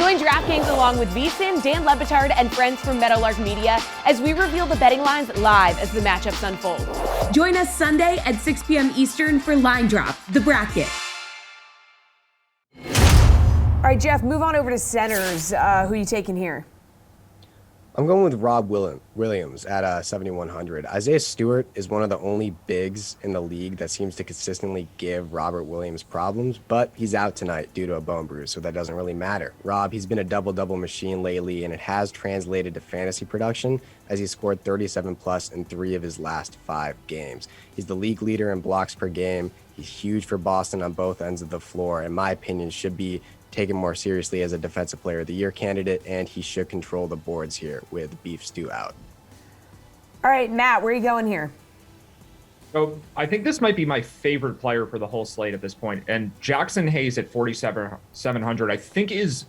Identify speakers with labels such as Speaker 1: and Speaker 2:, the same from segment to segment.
Speaker 1: Join DraftKings along with VSiN, Dan Lebitard, and friends from Meadowlark Media as we reveal the betting lines live as the matchups unfold.
Speaker 2: Join us Sunday at 6 p.m. Eastern for Line Drop, the bracket.
Speaker 1: All right, Jeff, move on over to centers. Who are you taking here?
Speaker 3: I'm going with Rob Williams at 7,100. Isaiah Stewart is one of the only bigs in the league that seems to consistently give Robert Williams problems, but he's out tonight due to a bone bruise, so that doesn't really matter. Rob, he's been a double-double machine lately, and it has translated to fantasy production as he scored 37-plus in 3 of his last 5 games. He's the league leader in blocks per game. He's huge for Boston on both ends of the floor. In my opinion, should be taken more seriously as a defensive player of the year candidate, and he should control the boards here with Beef Stew out.
Speaker 1: All right, Matt, where are you going here?
Speaker 4: So I think this might be my favorite player for the whole slate at this point. And Jackson Hayes at 4,700, I think is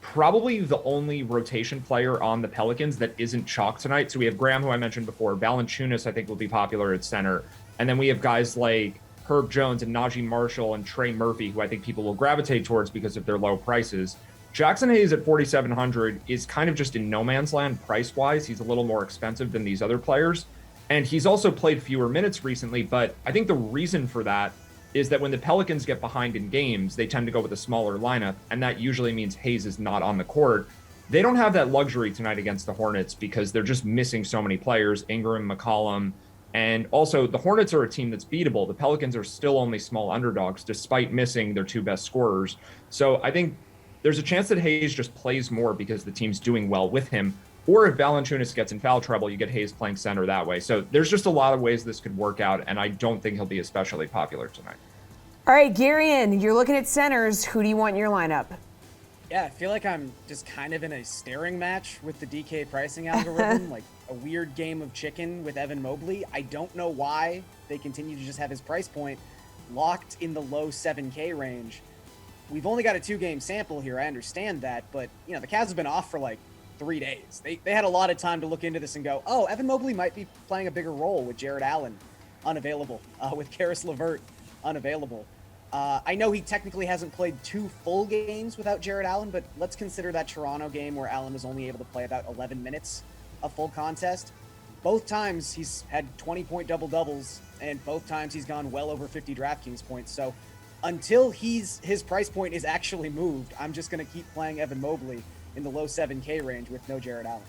Speaker 4: probably the only rotation player on the Pelicans that isn't chalk tonight. So we have Graham, who I mentioned before. Valanciunas, I think, will be popular at center. And then we have guys like Herb Jones and Najee Marshall and Trey Murphy, who I think people will gravitate towards because of their low prices. Jackson Hayes at 4,700 is kind of just in no man's land price-wise. He's a little more expensive than these other players. And he's also played fewer minutes recently, but I think the reason for that is that when the Pelicans get behind in games, they tend to go with a smaller lineup, and that usually means Hayes is not on the court. They don't have that luxury tonight against the Hornets because they're just missing so many players, Ingram, McCollum. And also, the Hornets are a team that's beatable. The Pelicans are still only small underdogs, despite missing their 2 best scorers. So I think there's a chance that Hayes just plays more because the team's doing well with him. Or if Valanciunas gets in foul trouble, you get Hayes playing center that way. So there's just a lot of ways this could work out, and I don't think he'll be especially popular tonight.
Speaker 1: All right, Garion, you're looking at centers. Who do you want in your lineup?
Speaker 5: Yeah, I feel like I'm just kind of in a staring match with the DK pricing algorithm, like a weird game of chicken with Evan Mobley. I don't know why they continue to just have his price point locked in the low 7K range. We've only got a 2-game sample here, I understand that, but the Cavs have been off for like 3 days. They had a lot of time to look into this and go, oh, Evan Mobley might be playing a bigger role with Jared Allen unavailable, with Karis LeVert unavailable. I know he technically hasn't played 2 full games without Jared Allen, but let's consider that Toronto game where Allen was only able to play about 11 minutes of full contest. Both times he's had 20-point double-doubles, and both times he's gone well over 50 DraftKings points. So until his price point is actually moved, I'm just going to keep playing Evan Mobley in the low 7K range with no Jared Allen.